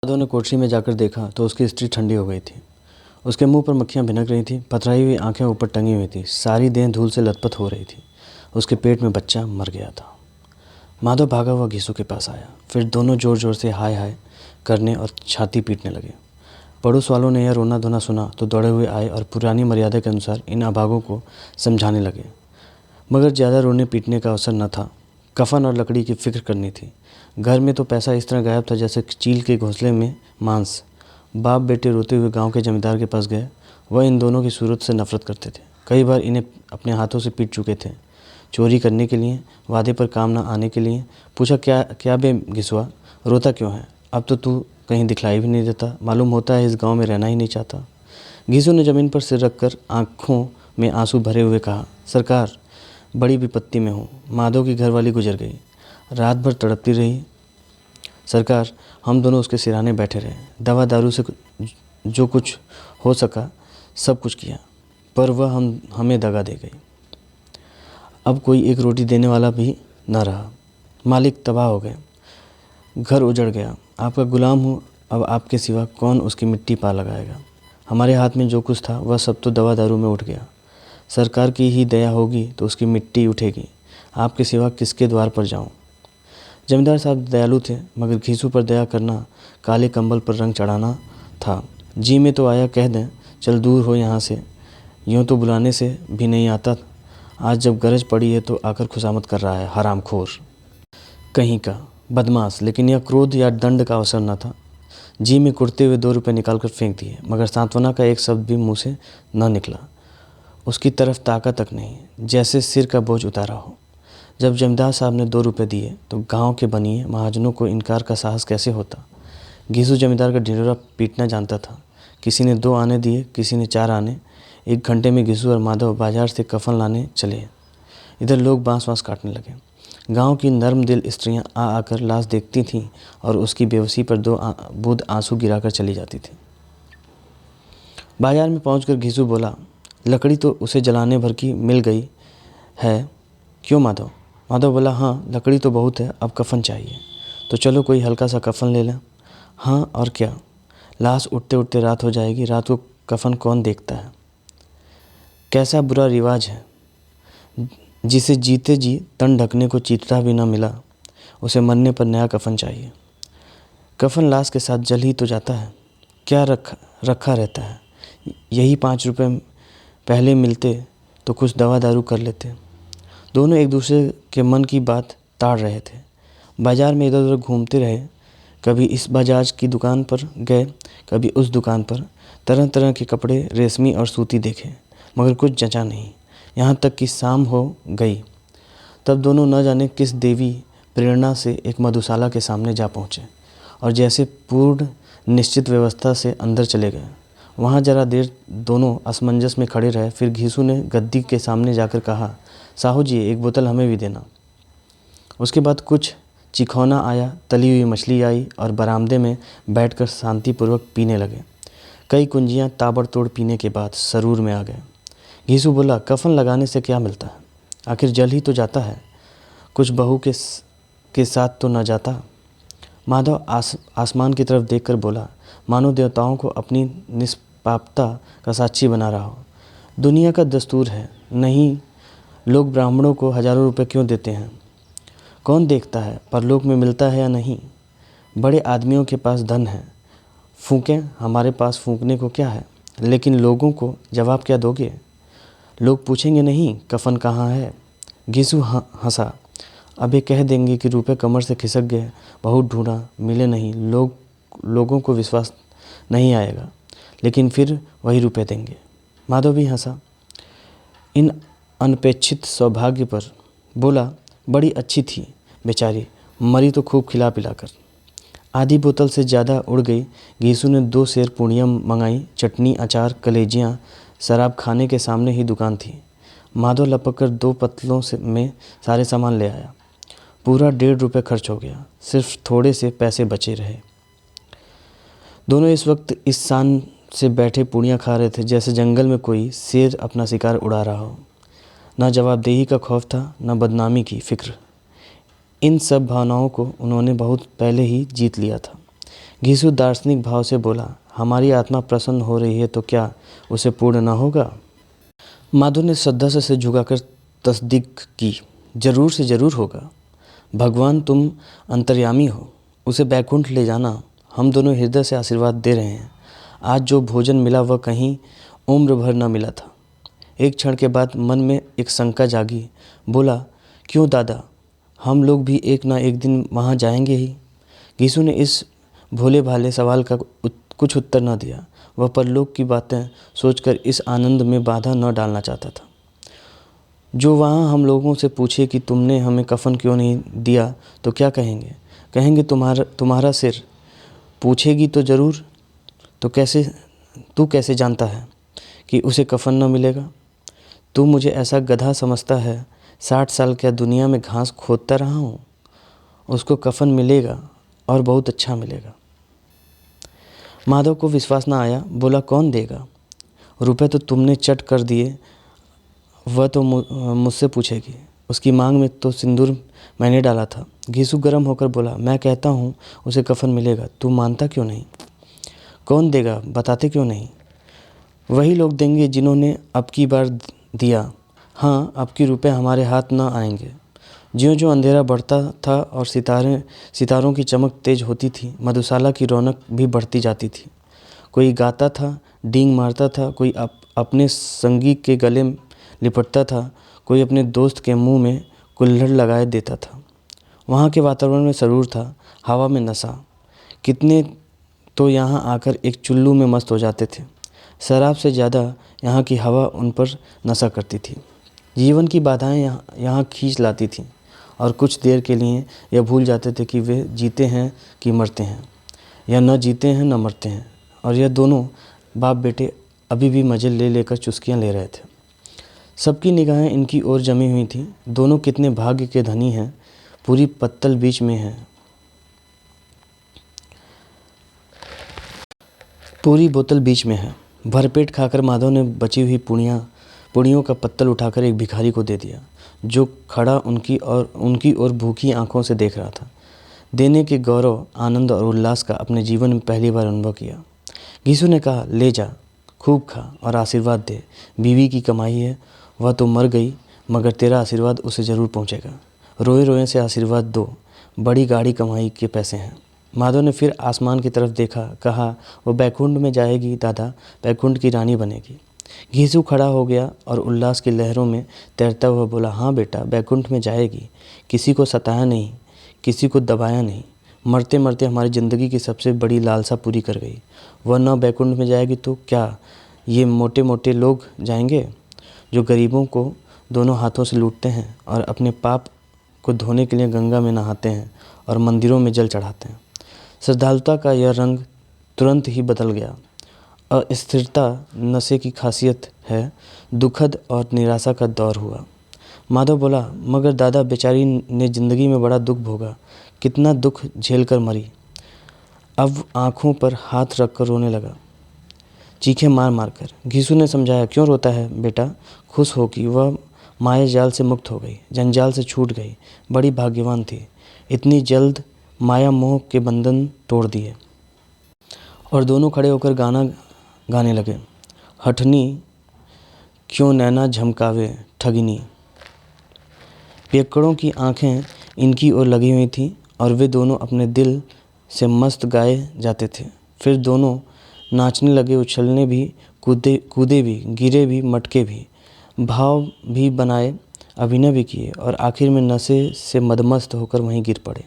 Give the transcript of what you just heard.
माधव ने कोठरी में जाकर देखा तो उसकी स्त्री ठंडी हो गई थी। उसके मुंह पर मक्खियां भिनक रही थीं, पथराई हुई आंखें ऊपर टंगी हुई थी, सारी देह धूल से लथपथ हो रही थी। उसके पेट में बच्चा मर गया था। माधव भागा हुआ घीसू के पास आया। फिर दोनों जोर जोर से हाय हाय करने और छाती पीटने लगे। पड़ोस वालों ने यह रोना धोना सुना तो दौड़े हुए आए और पुरानी मर्यादा के अनुसार इन अभागों को समझाने लगे, मगर ज़्यादा रोने पीटने का अवसर न था। कफन और लकड़ी की फिक्र करनी थी। घर में तो पैसा इस तरह गायब था जैसे चील के घोंसले में मांस। बाप बेटे रोते हुए गांव के जमींदार के पास गए। वह इन दोनों की सूरत से नफरत करते थे। कई बार इन्हें अपने हाथों से पीट चुके थे, चोरी करने के लिए, वादे पर काम न आने के लिए। पूछा, क्या क्या बे घिसुआ, रोता क्यों है? अब तो तू कहीं दिखलाई भी नहीं देता, मालूम होता है इस गाँव में रहना ही नहीं चाहता। घीसू ने ज़मीन पर सिर रखकर आंखों में आंसू भरे हुए कहा, सरकार, बड़ी विपत्ति में हूँ। माधव की घरवाली गुजर गई, रात भर तड़पती रही। सरकार, हम दोनों उसके सिरहाने बैठे रहे, दवा दारू से जो कुछ हो सका सब कुछ किया, पर वह हमें दगा दे गई। अब कोई एक रोटी देने वाला भी न रहा। मालिक तबाह हो गए, घर उजड़ गया। आपका गुलाम हूँ, अब आपके सिवा कौन उसकी मिट्टी पा लगाएगा? हमारे हाथ में जो कुछ था वह सब तो दवा दारू में उठ गया। सरकार की ही दया होगी तो उसकी मिट्टी उठेगी। आपके सिवा किसके द्वार पर जाऊं? जमींदार साहब दयालु थे, मगर घीसू पर दया करना काले कंबल पर रंग चढ़ाना था। जी में तो आया कह दें, चल दूर हो यहाँ से, यूँ तो बुलाने से भी नहीं आता। आज जब गरज पड़ी है तो आकर खुशामद कर रहा है, हरामखोर कहीं का बदमाश। लेकिन यह क्रोध या दंड का अवसर न था। जी में कुड़ते हुए 2 रुपये निकाल कर फेंक दिए, मगर सांत्वना का एक शब्द भी मुँह से न निकला। उसकी तरफ ताका तक नहीं, जैसे सिर का बोझ उतारा हो। जब जमींदार साहब ने 2 रुपये दिए तो गांव के बनिए महाजनों को इनकार का साहस कैसे होता। घीसू जमींदार का ढिंढोरा पीटना जानता था। किसी ने 2 आने दिए, किसी ने 4 आने। 1 घंटे में घीसू और माधव बाजार से कफन लाने चले। इधर लोग बांस बांस काटने लगे। गांव की नर्म दिल स्त्रियां आ आकर लाश देखती थीं और उसकी बेबसी पर 2 बूंद आंसू गिराकर चली जाती थी। बाजार में पहुंचकर घीसू बोला, लकड़ी तो उसे जलाने भर की मिल गई है, क्यों माधव? माधव बोला, हाँ लकड़ी तो बहुत है, अब कफन चाहिए। तो चलो कोई हल्का सा कफन ले लें। हाँ और क्या, लाश उठते उठते रात हो जाएगी, रात को कफन कौन देखता है? कैसा बुरा रिवाज है, जिसे जीते जी तन ढकने को चीथड़ा भी न मिला, उसे मरने पर नया कफन चाहिए। कफन लाश के साथ जल ही तो जाता है, क्या रखा रहता है। यही 5 रुपये पहले मिलते तो कुछ दवा दारू कर लेते। दोनों एक दूसरे के मन की बात ताड़ रहे थे। बाजार में इधर उधर घूमते रहे, कभी इस बजाज की दुकान पर गए, कभी उस दुकान पर। तरह तरह के कपड़े, रेशमी और सूती देखे, मगर कुछ जचा नहीं। यहाँ तक कि शाम हो गई। तब दोनों न जाने किस देवी प्रेरणा से एक मधुशाला के सामने जा पहुँचे और जैसे पूर्ण निश्चित व्यवस्था से अंदर चले गए। वहाँ जरा देर दोनों असमंजस में खड़े रहे। फिर घीसू ने गद्दी के सामने जाकर कहा, साहू जी, एक बोतल हमें भी देना। उसके बाद कुछ चिखौना आया, तली हुई मछली आई और बरामदे में बैठकर शांतिपूर्वक पीने लगे। कई कुंजियाँ ताबड़तोड़ पीने के बाद सरूर में आ गए। घीसू बोला, कफन लगाने से क्या मिलता है? आखिर जल ही तो जाता है, कुछ बहू के साथ तो न जाता। माधव आसमान की तरफ देखकर बोला, मानो देवताओं को अपनी निष्पापता का साक्षी बना रहा हो। दुनिया का दस्तूर है, नहीं लोग ब्राह्मणों को हजारों रुपए क्यों देते हैं? कौन देखता है परलोक में मिलता है या नहीं? बड़े आदमियों के पास धन है, फूकें, हमारे पास फूकने को क्या है? लेकिन लोगों को जवाब क्या दोगे? लोग पूछेंगे नहीं कफन कहाँ है? घीसू हंसा, अबे कह देंगे कि रुपए कमर से खिसक गए, बहुत ढूंढा, मिले नहीं। लोगों को विश्वास नहीं आएगा, लेकिन फिर वही रुपए देंगे। माधव भी हंसा इन अनपेक्षित सौभाग्य पर। बोला, बड़ी अच्छी थी बेचारी, मरी तो खूब खिला पिलाकर। आधी बोतल से ज़्यादा उड़ गई। घीसू ने 2 सेर पूड़ियाँ मंगाई, चटनी, अचार, कलेजियाँ। शराब खाने के सामने ही दुकान थी। माधव लपक कर 2 पत्तलों में सारे सामान ले आया। पूरा 1.5 रुपये खर्च हो गया, सिर्फ थोड़े से पैसे बचे रहे। दोनों इस वक्त इस शान से बैठे पूड़ियाँ खा रहे थे जैसे जंगल में कोई शेर अपना शिकार उड़ा रहा हो। न जवाबदेही का खौफ था, न बदनामी की फिक्र। इन सब भावनाओं को उन्होंने बहुत पहले ही जीत लिया था। घीसू दार्शनिक भाव से बोला, हमारी आत्मा प्रसन्न हो रही है तो क्या उसे पूर्ण न होगा? माधव ने श्रद्धा से सिर झुकाकर तस्दीक की, जरूर से जरूर होगा। भगवान तुम अंतर्यामी हो, उसे बैकुंठ ले जाना। हम दोनों हृदय से आशीर्वाद दे रहे हैं। आज जो भोजन मिला वह कहीं उम्र भर न मिला था। एक क्षण के बाद मन में एक शंका जागी। बोला, क्यों दादा, हम लोग भी एक ना एक दिन वहाँ जाएंगे ही। घीसू ने इस भोले भाले सवाल का कुछ उत्तर न दिया। वह परलोक की बातें सोचकर इस आनंद में बाधा न डालना चाहता था। जो वहाँ हम लोगों से पूछे कि तुमने हमें कफन क्यों नहीं दिया तो क्या कहेंगे? कहेंगे तुम्हारा सिर। पूछेगी तो ज़रूर। तो तू कैसे जानता है कि उसे कफन न मिलेगा? तू मुझे ऐसा गधा समझता है? 60 साल क्या दुनिया में घास खोदता रहा हूँ। उसको कफन मिलेगा और बहुत अच्छा मिलेगा। माधव को विश्वास न आया। बोला, कौन देगा? रुपए तो तुमने चट कर दिए। वह तो मुझसे पूछेगी। उसकी मांग में तो सिंदूर मैंने डाला था। घीसू गर्म होकर बोला, मैं कहता हूँ उसे कफन मिलेगा, तू मानता क्यों नहीं? कौन देगा, बताते क्यों नहीं? वही लोग देंगे जिन्होंने अब की बार दिया। हाँ, अब की रुपए हमारे हाथ न आएंगे। ज्यों-ज्यों अंधेरा बढ़ता था और सितारों की चमक तेज होती थी, मधुशाला की रौनक भी बढ़ती जाती थी। कोई गाता था, डींग मारता था, कोई अपने संगी के गले लिपटता था, कोई अपने दोस्त के मुंह में कुल्हड़ लगाए देता था। वहाँ के वातावरण में सरूर था, हवा में नशा। कितने तो यहाँ आकर एक चुल्लू में मस्त हो जाते थे। शराब से ज़्यादा यहाँ की हवा उन पर नशा करती थी। जीवन की बाधाएं यहाँ खींच लाती थीं और कुछ देर के लिए यह भूल जाते थे कि वे जीते हैं कि मरते हैं, या न जीते हैं न मरते हैं। और यह दोनों बाप बेटे अभी भी मज़े ले लेकर चुस्कियाँ ले रहे थे। सबकी निगाहें इनकी ओर जमी हुई थीं। दोनों कितने भाग्य के धनी हैं। पूरी पत्तल बीच में है, पूरी बोतल बीच में है। भरपेट खाकर माधव ने बची हुई पुड़ियों का पत्तल उठाकर एक भिखारी को दे दिया, जो खड़ा उनकी ओर भूखी आंखों से देख रहा था। देने के गौरव, आनंद और उल्लास का अपने जीवन में पहली बार अनुभव किया। घीसू ने कहा, ले जा, खूब खा और आशीर्वाद दे। बीवी की कमाई है, वह तो मर गई, मगर तेरा आशीर्वाद उसे ज़रूर पहुँचेगा। रोए रोए से आशीर्वाद दो, बड़ी गाड़ी कमाई के पैसे हैं। माधव ने फिर आसमान की तरफ देखा। कहा, वो बैकुंठ में जाएगी दादा, बैकुंठ की रानी बनेगी। घीसू खड़ा हो गया और उल्लास की लहरों में तैरता हुआ बोला, हाँ बेटा, बैकुंठ में जाएगी। किसी को सताया नहीं, किसी को दबाया नहीं। मरते मरते हमारी ज़िंदगी की सबसे बड़ी लालसा पूरी कर गई। वह न बैकुंठ में जाएगी तो क्या ये मोटे मोटे लोग जाएंगे, जो गरीबों को दोनों हाथों से लूटते हैं और अपने पाप को धोने के लिए गंगा में नहाते हैं और मंदिरों में जल चढ़ाते हैं। श्रद्धालुता का यह रंग तुरंत ही बदल गया। अस्थिरता नशे की खासियत है। दुखद और निराशा का दौर हुआ। माधव बोला, मगर दादा, बेचारी ने ज़िंदगी में बड़ा दुख भोगा, कितना दुख झेल कर मरी। अब आँखों पर हाथ रख कर रोने लगा, चीखें मार मार कर। घीसू ने समझाया, क्यों रोता है बेटा, खुश हो कि वह माया जाल से मुक्त हो गई, जंजाल से छूट गई। बड़ी भाग्यवान थी, इतनी जल्द माया मोह के बंधन तोड़ दिए। और दोनों खड़े होकर गाना गाने लगे। हठनी क्यों नैना झमकावे ठगिनी। पियक्कड़ों की आंखें इनकी ओर लगी हुई थीं और वे दोनों अपने दिल से मस्त गाए जाते थे। फिर दोनों नाचने लगे, उछलने भी, कूदे भी, गिरे भी, मटके भी, भाव भी बनाए, अभिनय भी किए और आखिर में नशे से मदमस्त होकर वहीं गिर पड़े।